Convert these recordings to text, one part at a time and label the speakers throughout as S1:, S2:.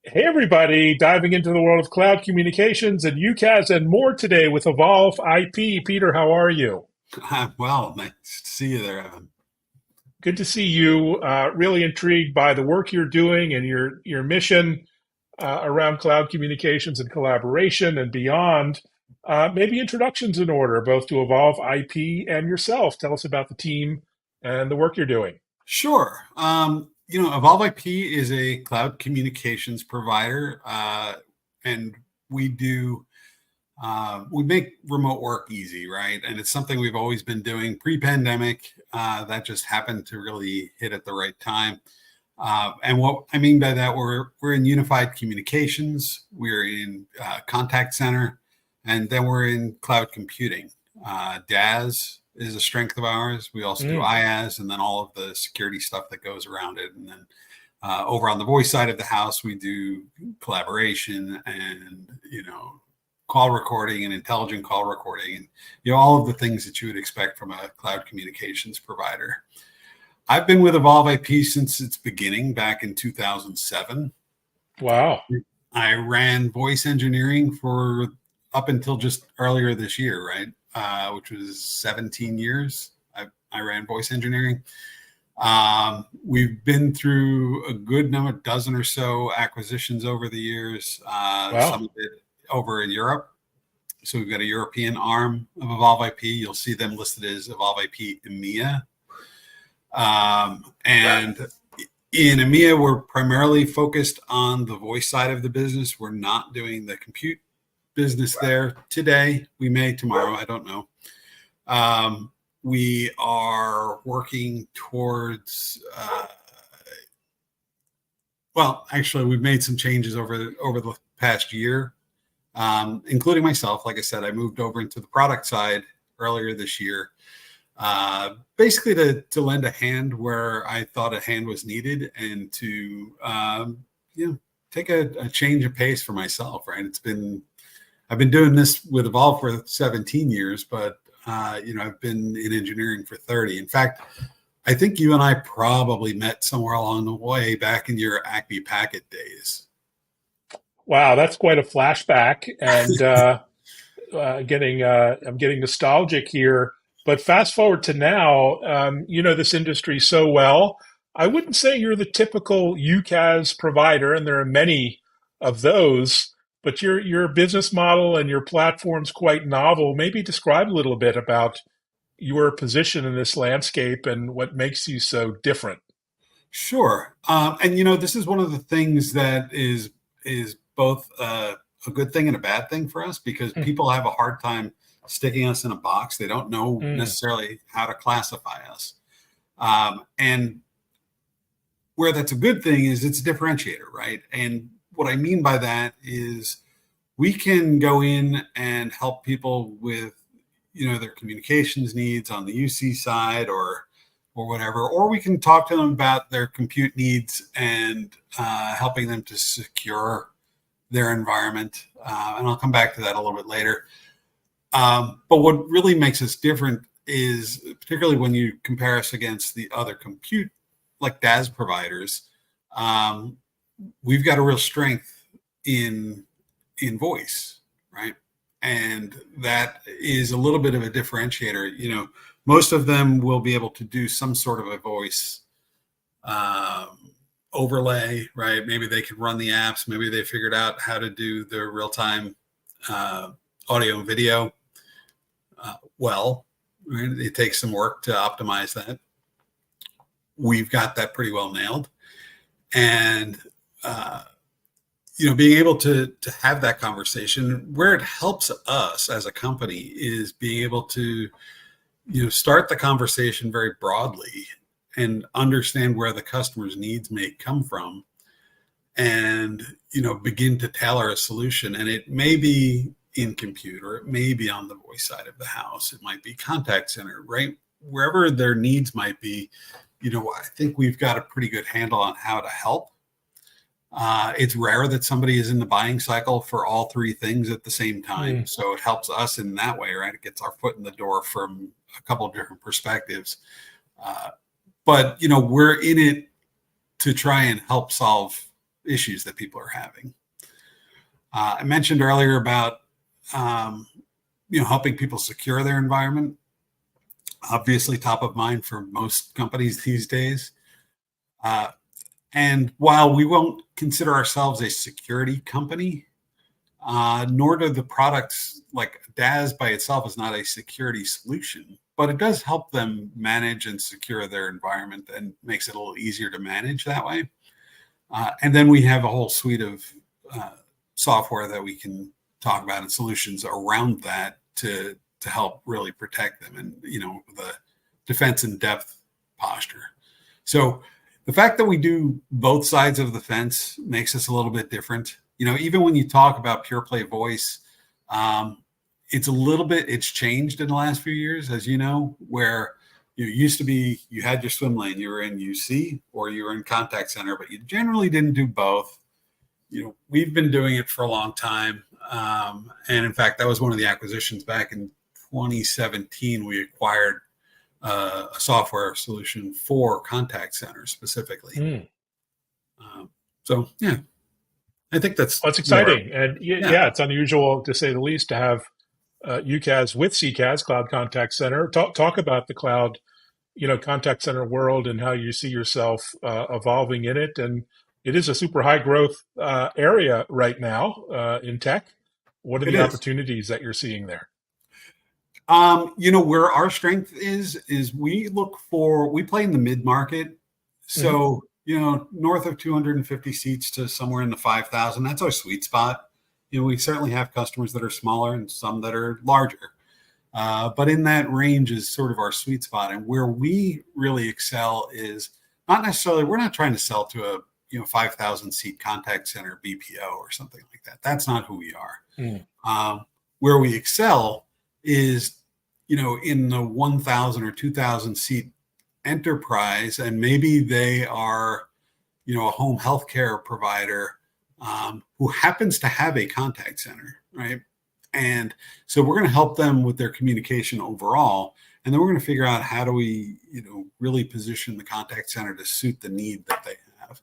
S1: Hey, everybody, diving into the world of cloud communications and UCaaS and more today with Evolve IP. Peter, how are you?
S2: Well, nice to see you there, Evan.
S1: Good to see you. Really intrigued by the work you're doing and your mission around cloud communications and collaboration and beyond. Maybe introductions in order, both to Evolve IP and yourself. Tell us about the team and the work you're doing.
S2: Sure. Evolve IP is a cloud communications provider, and we do we make remote work easy, right? And it's something we've always been doing pre-pandemic. That just happened to really hit at the right time. And what I mean by that, we're in unified communications, we're in contact center, and then we're in cloud computing. DAS is a strength of ours. We also do
S1: Mm.
S2: IaaS, and then all of the security stuff that goes around it. And then over on the voice side of the house, we do collaboration and call recording and intelligent call recording, and all of the things that you would expect from a cloud communications provider. I've been with Evolve IP since its beginning back in 2007.
S1: Wow.
S2: I ran voice engineering for up until just earlier this year, right? Which was 17 years. I ran voice engineering. We've been through a good number, dozen or so acquisitions over the years,
S1: Wow.
S2: some of it over in Europe. So we've got a European arm of Evolve IP. You'll see them listed as Evolve IP EMEA. And in EMEA, we're primarily focused on the voice side of the business. We're not doing the compute business there today. We may tomorrow. I don't know. We are working towards. Well, actually, we've made some changes over the past year, including myself. Like I said, I moved over into the product side earlier this year. Basically to lend a hand where I thought a hand was needed, and to take a change of pace for myself. Right, I've been doing this with Evolve for 17 years, but I've been in engineering for 30. In fact, I think you and I probably met somewhere along the way back in your Acme Packet days.
S1: Wow, that's quite a flashback. And I'm getting nostalgic here. But fast forward to now, you know this industry so well. I wouldn't say you're the typical UCaaS provider, and there are many of those. But your business model and your platform's quite novel. Maybe describe a little bit about your position in this landscape and what makes you so different.
S2: Sure. And this is one of the things that is both a good thing and a bad thing for us, because
S1: Mm,
S2: people have a hard time sticking us in a box. They don't know
S1: mm,
S2: necessarily how to classify us. And where that's a good thing is it's a differentiator, right? And what I mean by that is we can go in and help people with their communications needs on the UC side, or whatever, or we can talk to them about their compute needs and helping them to secure their environment. And I'll come back to that a little bit later. But what really makes us different is, particularly when you compare us against the other compute like DAS providers, um, we've got a real strength in voice, right? And that is a little bit of a differentiator. Most of them will be able to do some sort of a voice overlay, right? Maybe they can run the apps. Maybe they figured out how to do the real time audio and video well. Right? It takes some work to optimize that. We've got that pretty well nailed. And being able to have that conversation, where it helps us as a company is being able to start the conversation very broadly and understand where the customer's needs may come from, and begin to tailor a solution. And it may be in compute, or it may be on the voice side of the house, it might be contact center, right? Wherever their needs might be, I think we've got a pretty good handle on how to help. It's rare that somebody is in the buying cycle for all three things at the same time.
S1: mm.
S2: So it helps us in that way, right? It gets our foot in the door from a couple of different perspectives. But we're in it to try and help solve issues that people are having. I mentioned earlier about helping people secure their environment. Obviously, top of mind for most companies these days. And while we won't consider ourselves a security company, nor do the products, like DAS by itself is not a security solution, but it does help them manage and secure their environment and makes it a little easier to manage that way. And then we have a whole suite of software that we can talk about and solutions around that to help really protect them, and the defense in depth posture. So the fact that we do both sides of the fence makes us a little bit different. Even when you talk about pure play voice, it's changed in the last few years, as you know, where it used to be you had your swim lane, you were in UC or you were in contact center, but you generally didn't do both. We've been doing it for a long time. And in fact, that was one of the acquisitions back in 2017. We acquired a software solution for contact centers specifically. So, yeah, I think that's
S1: exciting. And
S2: yeah,
S1: it's unusual, to say the least, to have UCaaS with CCaaS, Cloud Contact Center. Talk about the cloud, contact center world and how you see yourself evolving in it. And it is a super high growth area right now in tech. What are
S2: it
S1: the
S2: is.
S1: opportunities that you're seeing there?
S2: Where our strength is we play in the mid-market. So, north of 250 seats to somewhere in the 5,000, that's our sweet spot. We certainly have customers that are smaller and some that are larger. But in that range is sort of our sweet spot. And where we really excel is not necessarily, we're not trying to sell to a 5,000 seat contact center BPO or something like that. That's not who we are. Where we excel is, in the 1,000 or 2,000 seat enterprise, and maybe they are, a home healthcare provider who happens to have a contact center, right? And so we're going to help them with their communication overall. And then we're going to figure out how do we, really position the contact center to suit the need that they have.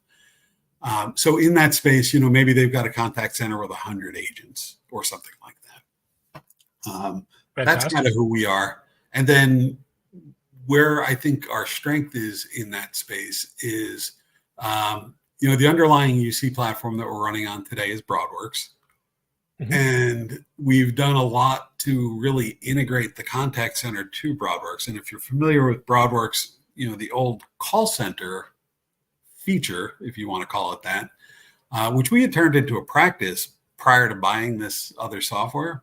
S2: So in that space, maybe they've got a contact center with 100 agents or something like that. That's kind of who we are. And then where I think our strength is in that space is, the underlying UC platform that we're running on today is Broadworks. Mm-hmm. And we've done a lot to really integrate the contact center to Broadworks. And if you're familiar with Broadworks, the old call center feature, if you want to call it that, which we had turned into a practice prior to buying this other software.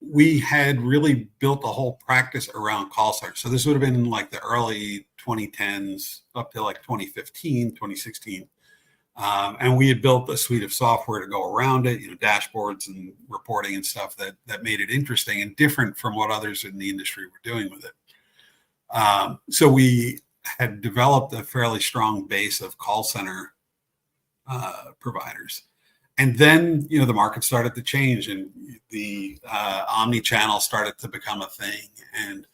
S2: We had really built a whole practice around call center. So this would have been in like the early 2010s up to like 2015, 2016. And we had built a suite of software to go around it, dashboards and reporting and stuff that made it interesting and different from what others in the industry were doing with it. So we had developed a fairly strong base of call center providers. And then, the market started to change and the omni-channel started to become a thing. And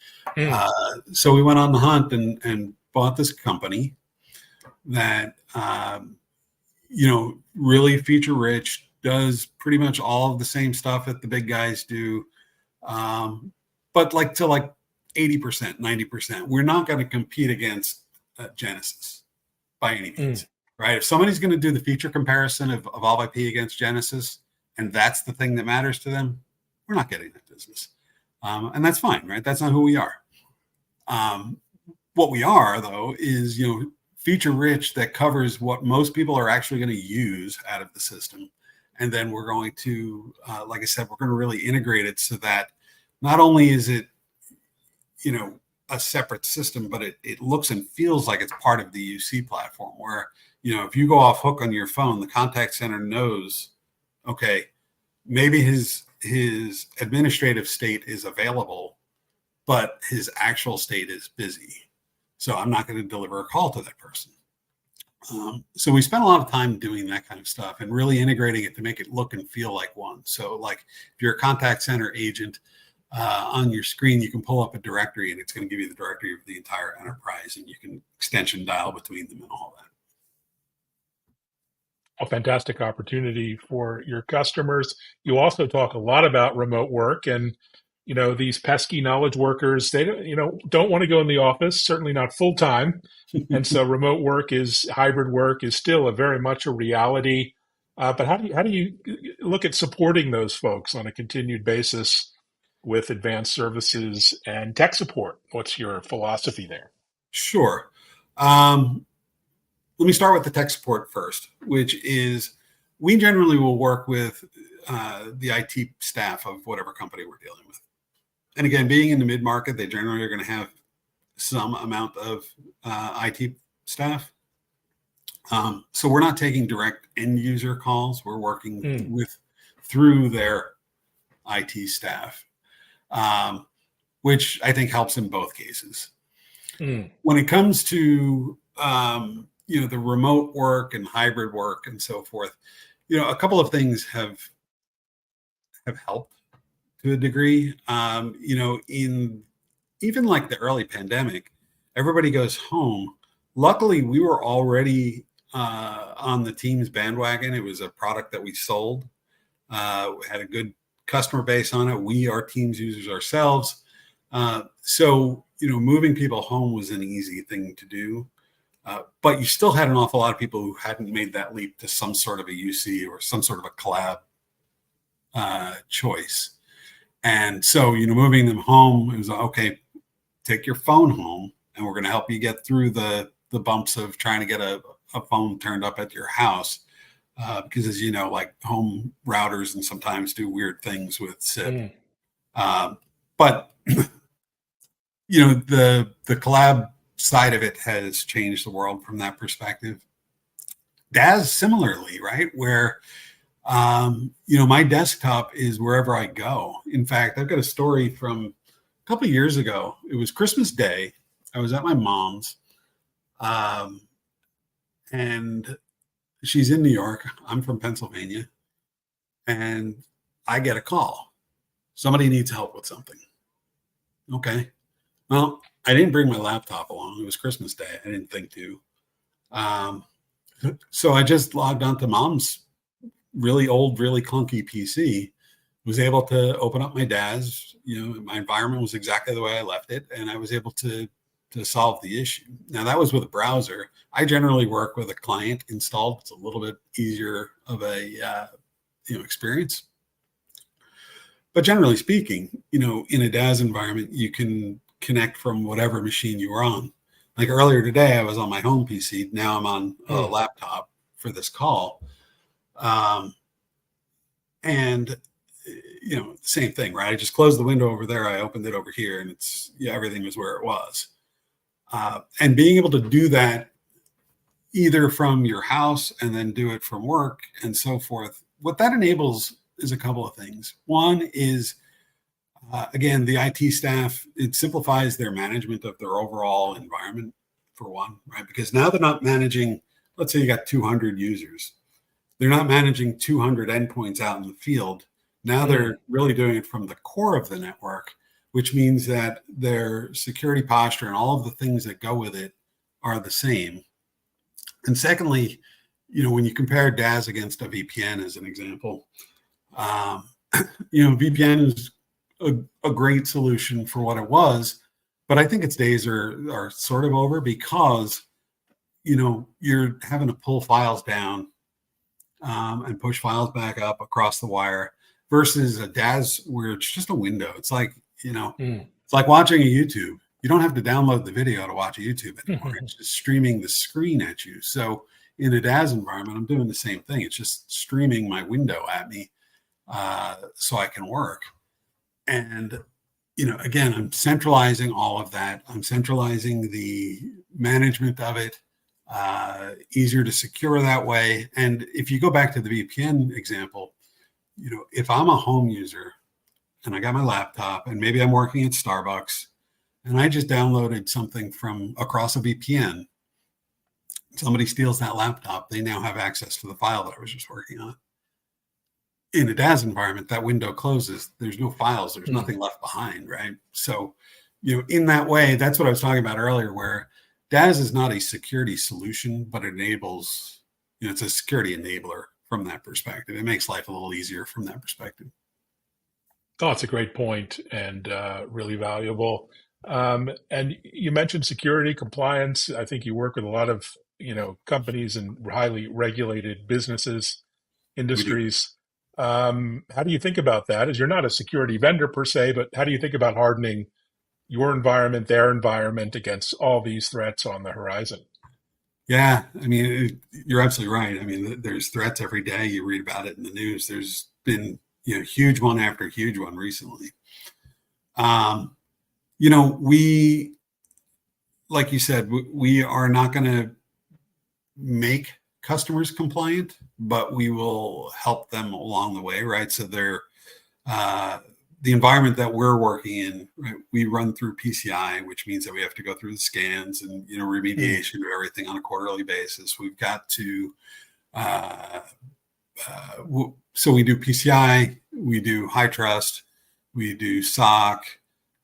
S2: so we went on the hunt and bought this company that, really feature rich, does pretty much all of the same stuff that the big guys do. But to 80%, 90%, we're not going to compete against Genesys by any means. Right. If somebody's going to do the feature comparison of Evolve IP against Genesys, and that's the thing that matters to them, we're not getting that business. And that's fine, right? That's not who we are. What we are, though, is, feature rich that covers what most people are actually going to use out of the system. And then we're going to, like I said, we're going to really integrate it so that not only is it, a separate system, but it looks and feels like it's part of the UC platform where, if you go off hook on your phone, the contact center knows, okay, maybe his administrative state is available, but his actual state is busy. So I'm not going to deliver a call to that person. So we spent a lot of time doing that kind of stuff and really integrating it to make it look and feel like one. So like if you're a contact center agent, on your screen, you can pull up a directory and it's going to give you the directory of the entire enterprise and you can extension dial between them and all
S1: A fantastic opportunity for your customers. You also talk a lot about remote work and these pesky knowledge workers, they don't want to go in the office, certainly not full time. And so remote work is hybrid work is still a very much a reality. But how do you look at supporting those folks on a continued basis with advanced services and tech support? What's your philosophy there?
S2: Sure. Um, Let me start with the tech support first, which is we generally will work with the IT staff of whatever company we're dealing with. And again, being in the mid market, they generally are going to have some amount of IT staff. So we're not taking direct end user calls. We're working
S1: Mm,
S2: with through their IT staff, um, which I think helps in both cases.
S1: mm,
S2: When it comes to the remote work and hybrid work and so forth, a couple of things have helped to a degree. In even like the early pandemic, everybody goes home. Luckily, we were already on the Teams bandwagon. It was a product that we sold. We had a good customer base on it. We are Teams users ourselves. So moving people home was an easy thing to do. But you still had an awful lot of people who hadn't made that leap to some sort of a UC or some sort of a collab choice. And so, moving them home, it was okay, take your phone home and we're going to help you get through the bumps of trying to get a phone turned up at your house. Because as you know, like home routers and sometimes do weird things with SIP.
S1: mm,
S2: But the collab side of it has changed the world from that perspective. DAS similarly, right? Where my desktop is wherever I go. In fact, I've got a story from a couple of years ago. It was Christmas Day. I was at my mom's, and she's in New York. I'm from Pennsylvania, and I get a call. Somebody needs help with something. Okay. Well, I didn't bring my laptop along. It was Christmas Day. I didn't think to. Um, so I just logged onto mom's really old, really clunky PC, was able to open up my DAS. My environment was exactly the way I left it, and I was able to solve the issue. Now that was with a browser. I generally work with a client installed. It's a little bit easier of a experience. But generally speaking, in a DAS environment, you can connect from whatever machine you were on. Like earlier today, I was on my home PC. Now I'm on a
S1: mm.
S2: laptop for this call. And same thing, right? I just closed the window over there. I opened it over here, and everything was where it was. And being able to do that either from your house and then do it from work and so forth, what that enables is a couple of things. One is, again, the IT staff, it simplifies their management of their overall environment, for one, right? Because now they're not managing, let's say you got 200 users. They're not managing 200 endpoints out in the field. Now
S1: Mm,
S2: they're really doing it from the core of the network, which means that their security posture and all of the things that go with it are the same. And secondly, when you compare DAS against a VPN as an example, um, VPN is a great solution for what it was, but I think its days are sort of over because, you're having to pull files down and push files back up across the wire versus a DAS where it's just a window.
S1: mm.
S2: It's like watching a YouTube. You don't have to download the video to watch a YouTube anymore. It's just streaming the screen at you. So in a DAS environment, I'm doing the same thing. It's just streaming my window at me so I can work. And again, I'm centralizing all of that. I'm centralizing the management of it, easier to secure that way. And if you go back to the VPN example, if I'm a home user and I got my laptop and maybe I'm working at Starbucks and I just downloaded something from across a VPN, somebody steals that laptop, they now have access to the file that I was just working on. In a DAS environment, that window closes. There's no files. There's
S1: Mm,
S2: nothing left behind, right? So, in that way, that's what I was talking about earlier, where DAS is not a security solution, but it enables, it's a security enabler from that perspective. It makes life a little easier from that perspective.
S1: Oh, it's a great point and really valuable. And you mentioned security compliance. I think you work with a lot of companies and highly regulated businesses,
S2: We do.
S1: industries. How do you think about that? As you're not a security vendor per se, but how do you think about hardening your environment, their environment against all these threats on the horizon?
S2: Yeah, I mean, you're absolutely right. I mean, there's threats every day. You read about it in the news. There's been, huge one after huge one recently. Um, we, like you said, we are not going to make customers compliant, but we will help them along the way, right? So uh, the environment that we're working in, right, we run through PCI, which means that we have to go through the scans and
S1: Hmm.
S2: remediation of everything on a quarterly basis. We've got to uh, so we do PCI, we do high trust, we do SOC.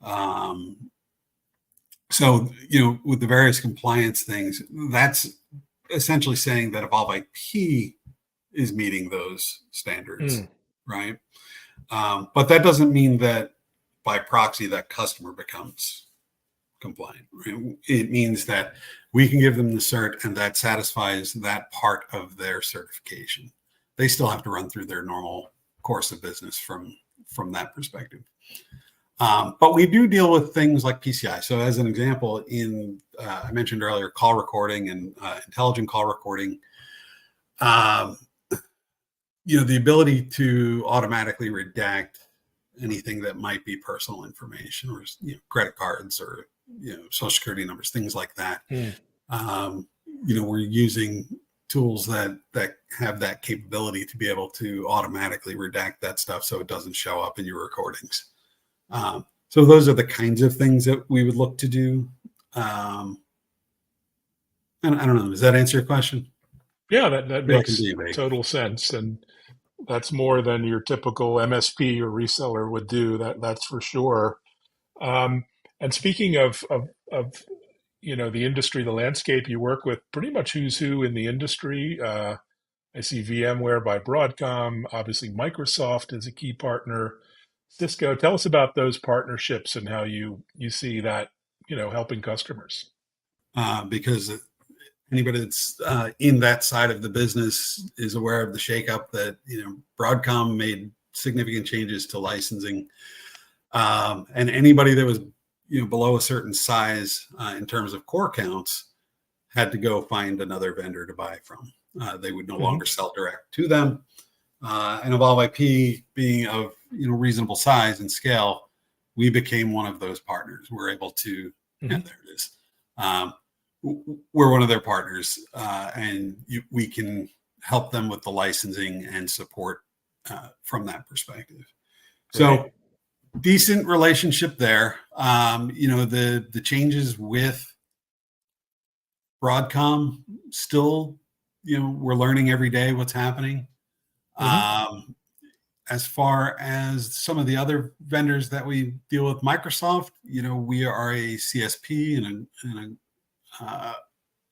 S2: Um, so with the various compliance things, that's essentially saying that Evolve IP is meeting those standards,
S1: Hmm.
S2: right? But that doesn't mean that by proxy that customer becomes compliant. Right? It means that we can give them the cert and that satisfies that part of their certification. They still have to run through their normal course of business from that perspective. But we do deal with things like PCI. So, as an example, I mentioned earlier call recording and intelligent call recording. Um, the ability to automatically redact anything that might be personal information, or credit cards, or social security numbers, things like that.
S1: Hmm.
S2: Um, we're using tools that have that capability to be able to automatically redact that stuff so it doesn't show up in your recordings. So those are the kinds of things that we would look to do. Um, and I don't know. Does that answer your question?
S1: Yeah, that
S2: Maybe I can
S1: makes
S2: be vague.
S1: total sense, and that's more than your typical MSP or reseller would do. That's for sure. Um, and speaking of the industry, the landscape, you work with pretty much who's who in the industry. I see VMware by Broadcom, obviously Microsoft is a key partner. Cisco, tell us about those partnerships and how you see that helping customers.
S2: Because anybody that's in that side of the business is aware of the shakeup that Broadcom made significant changes to licensing, and anybody that was below a certain size in terms of core counts had to go find another vendor to buy from. They would no longer
S1: Hmm.
S2: sell direct to them, and Evolve IP being of reasonable size and scale, we became one of those partners. We're able to, yeah,
S1: Hmm.
S2: there it is. Um, we're one of their partners, and we can help them with the licensing and support from that perspective.
S1: Great.
S2: So decent relationship there. The changes with Broadcom still, we're learning every day what's happening.
S1: Hmm.
S2: Um, as far as some of the other vendors that we deal with, Microsoft, we are a CSP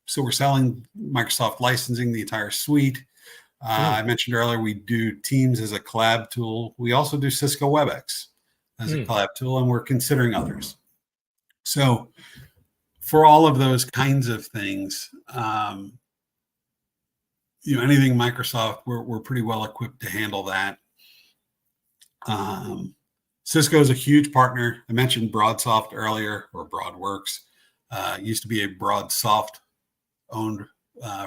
S2: so we're selling Microsoft licensing the entire suite. I mentioned earlier we do Teams as a collab tool. We also do Cisco WebEx as a
S1: Mm.
S2: collab tool, and we're considering others. So for all of those kinds of things, anything Microsoft, we're pretty well equipped to handle that. Um, Cisco is a huge partner. I mentioned BroadSoft earlier, or BroadWorks. Used to be a BroadSoft owned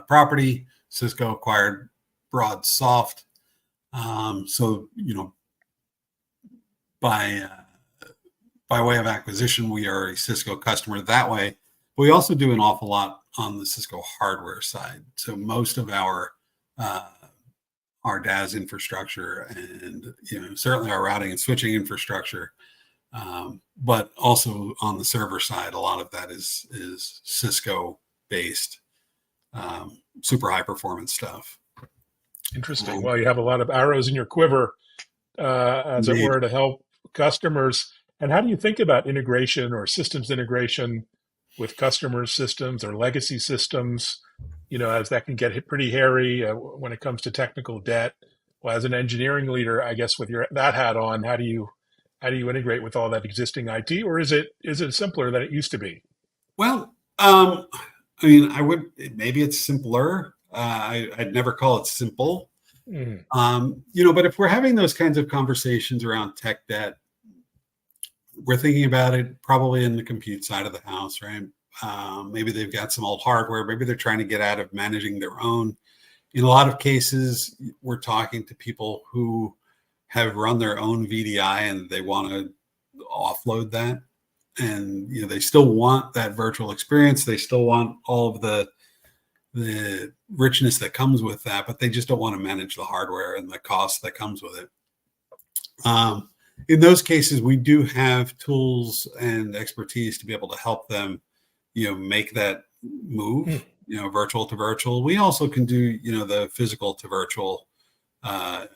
S2: property. Cisco acquired BroadSoft. So, by by way of acquisition, we are a Cisco customer that way. But we also do an awful lot on the Cisco hardware side. So most of uh, our DAS infrastructure, and certainly our routing and switching infrastructure, but also on the server side, a lot of that is Cisco based, super high performance stuff.
S1: Interesting.
S2: Um,
S1: Well, you have a lot of arrows in your quiver, as it
S2: Indeed.
S1: were, to help customers. And how do you think about integration or systems integration with customer systems or legacy systems? as that can get pretty hairy when it comes to technical debt. Well, as an engineering leader, I guess with your that hat on, how do you integrate with all that existing IT, or is it simpler than it used to be?
S2: Well, I mean, I would maybe it's simpler. I'd never call it simple.
S1: Mm,
S2: But if we're having those kinds of conversations around tech debt, we're thinking about it probably in the compute side of the house, right? Maybe they've got some old hardware. Maybe they're trying to get out of managing their own. In a lot of cases, we're talking to people who have run their own VDI and they want to offload that. And they still want that virtual experience. They still want all of the richness that comes with that, but they just don't want to manage the hardware and the cost that comes with it. In those cases, we do have tools and expertise to be able to help them, make that
S1: mm,
S2: move, virtual to virtual. We also can do, the physical to virtual, uh,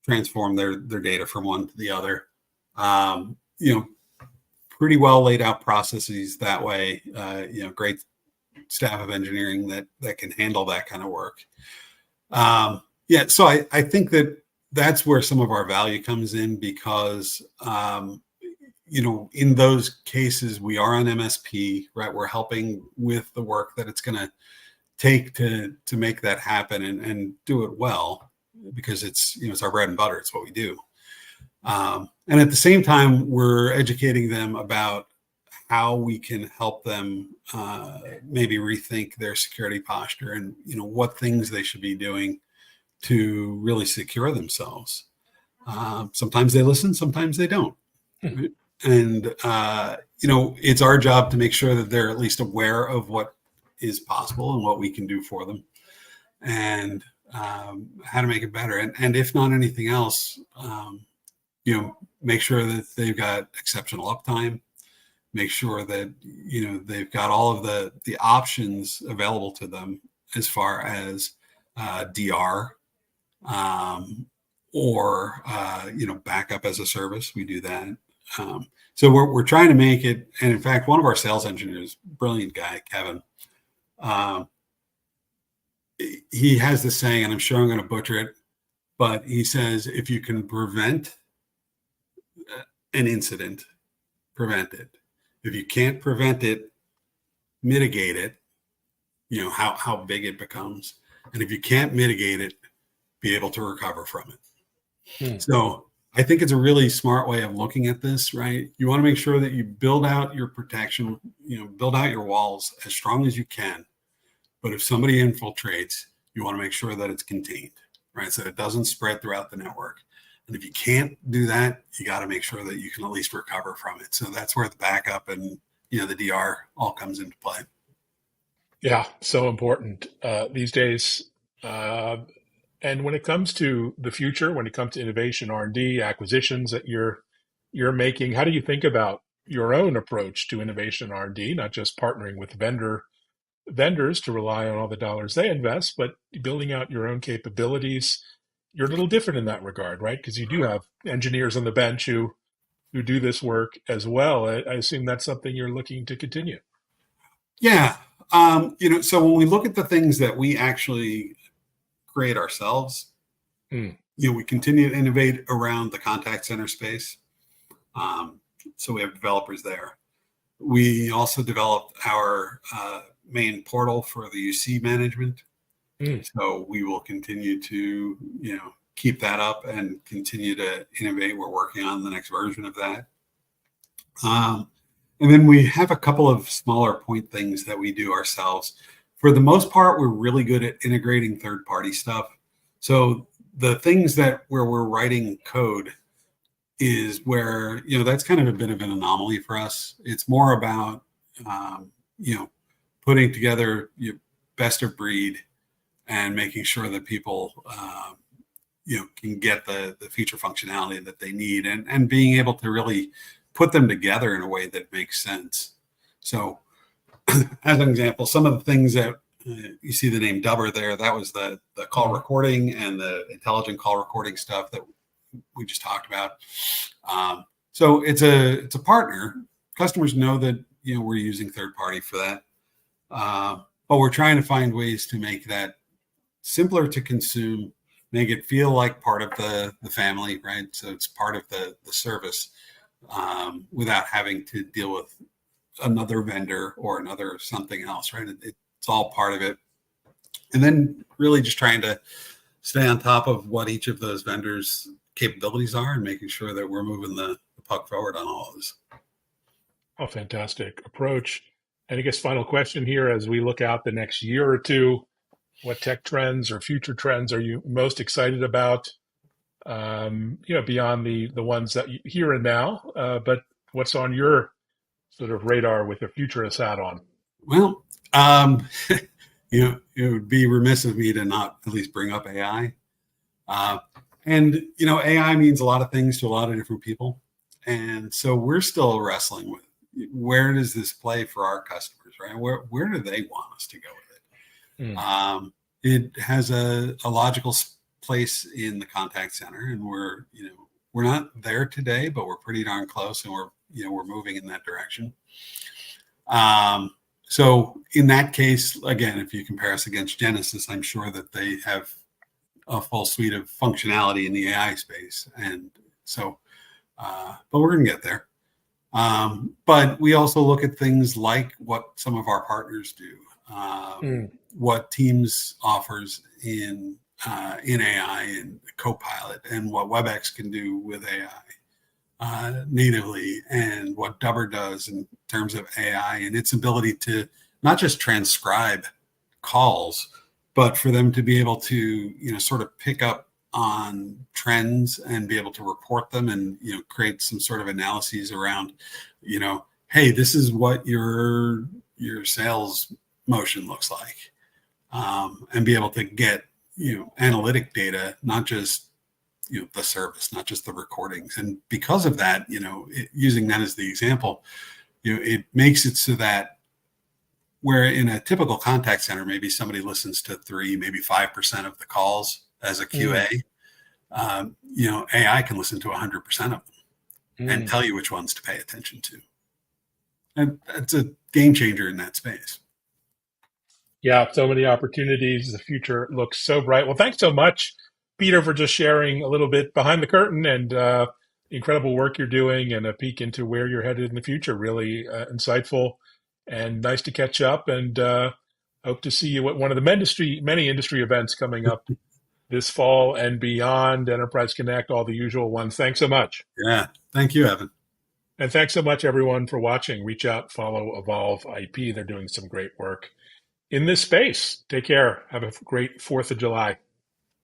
S2: transform their data from one to the other. Um, you know, Pretty well laid out processes that way. Great staff of engineering that can handle that kind of work. So I think that's where some of our value comes in because in those cases we are on MSP, right? We're helping with the work that it's going to take to make that happen and do it well because it's our bread and butter. It's what we do. And at the same time, we're educating them about how we can help them maybe rethink their security posture and what things they should be doing to really secure themselves. Sometimes they listen, sometimes they don't.
S1: mm.
S2: Right? And it's our job to make sure that they're at least aware of what is possible and what we can do for them, and how to make it better. And if not anything else, make sure that they've got exceptional uptime. Make sure that they've got all of the options available to them as far as DR, or backup as a service. We do that. So we're trying to make it. And in fact, one of our sales engineers, brilliant guy, Kevin, um, he has this saying, and I'm sure I'm going to butcher it, but he says, if you can prevent an incident, prevent it. If you can't prevent it, mitigate it, how big it becomes. And if you can't mitigate it, be able to recover from it.
S1: Mm.
S2: So I think it's a really smart way of looking at this, right? You want to make sure that you build out your protection, build out your walls as strong as you can. But if somebody infiltrates, you want to make sure that it's contained, right? So it doesn't spread throughout the network. And if you can't do that, you got to make sure that you can at least recover from it. So that's where the backup and the DR all comes into play.
S1: Yeah, so important these days. Uh, and when it comes to the future, when it comes to innovation, R&D, acquisitions that you're making, how do you think about your own approach to innovation R&D, not just partnering with vendors to rely on all the dollars they invest, but building out your own capabilities? You're a little different in that regard, right? Because you do have engineers on the bench who do this work as well. I assume that's something you're looking to continue.
S2: Yeah. So when we look at the things that we actually create ourselves,
S1: Mm,
S2: we continue to innovate around the contact center space. So we have developers there. We also developed our main portal for the UC management.
S1: mm.
S2: So we will continue to, keep that up and continue to innovate. We're working on the next version of that. And then we have a couple of smaller point things that we do ourselves. For the most part, we're really good at integrating third-party stuff. So the things where we're writing code is where, that's kind of a bit of an anomaly for us. It's more about, um, you know, putting together your best of breed and making sure that people, can get the feature functionality that they need and being able to really put them together in a way that makes sense. So as an example, some of the things that you see the name Dubber there, that was the call
S1: Mhm.
S2: recording and the intelligent call recording stuff that we just talked about. So it's a partner. Customers know that we're using third party for that, but but we're trying to find ways to make that simpler to consume, make it feel like part of the family, right? So it's part of the service, without having to deal with another vendor or another something else, right? It's all part of it. And then really just trying to stay on top of what each of those vendors' capabilities are and making sure that we're moving the puck forward on all of this.
S1: Oh, fantastic approach. And I guess final question here as we look out the next year or two, what tech trends or future trends are you most excited about? Beyond the ones that you here and now, but what's on your sort of radar with a futurist hat on?
S2: Well, it would be remiss of me to not at least bring up AI. Uh, and AI means a lot of things to a lot of different people, and so we're still wrestling with where does this play for our customers, right? Where do they want us to go with it?
S1: Mm,
S2: It has a logical place in the contact center, and we're not there today, but we're pretty darn close, and we're moving in that direction. So in that case, again, if you compare us against Genesis, I'm sure that they have a full suite of functionality in the AI space, and so, but we're going to get there. But we also look at things like what some of our partners do,
S1: mm,
S2: what Teams offers in AI and Copilot, and what WebEx can do with AI natively, and what Dubber does in terms of AI and its ability to not just transcribe calls, but for them to be able to sort of pick up on trends and be able to report them, and create some sort of analyses around, hey, this is what your sales motion looks like, and be able to get analytic data, not just the service, not just the recordings. And because of that, using that as the example, it makes it so that where in a typical contact center, maybe somebody listens to 3, maybe 5% of the calls as a
S1: mm,
S2: QA, AI can listen to 100% of them and
S1: mm.
S2: tell you which ones to pay attention to. And that's a game changer in that space.
S1: Yeah, so many opportunities. The future looks so bright. Well, thanks so much, Peter, for just sharing a little bit behind the curtain and incredible work you're doing and a peek into where you're headed in the future. Really insightful and nice to catch up. And hope to see you at one of the many industry events coming up this fall and beyond. Enterprise Connect, all the usual ones. Thanks so much.
S2: Yeah. Thank you, Evan.
S1: And thanks so much, everyone, for watching. Reach out, follow Evolve IP. They're doing some great work in this space. Take care. Have a great 4th of July.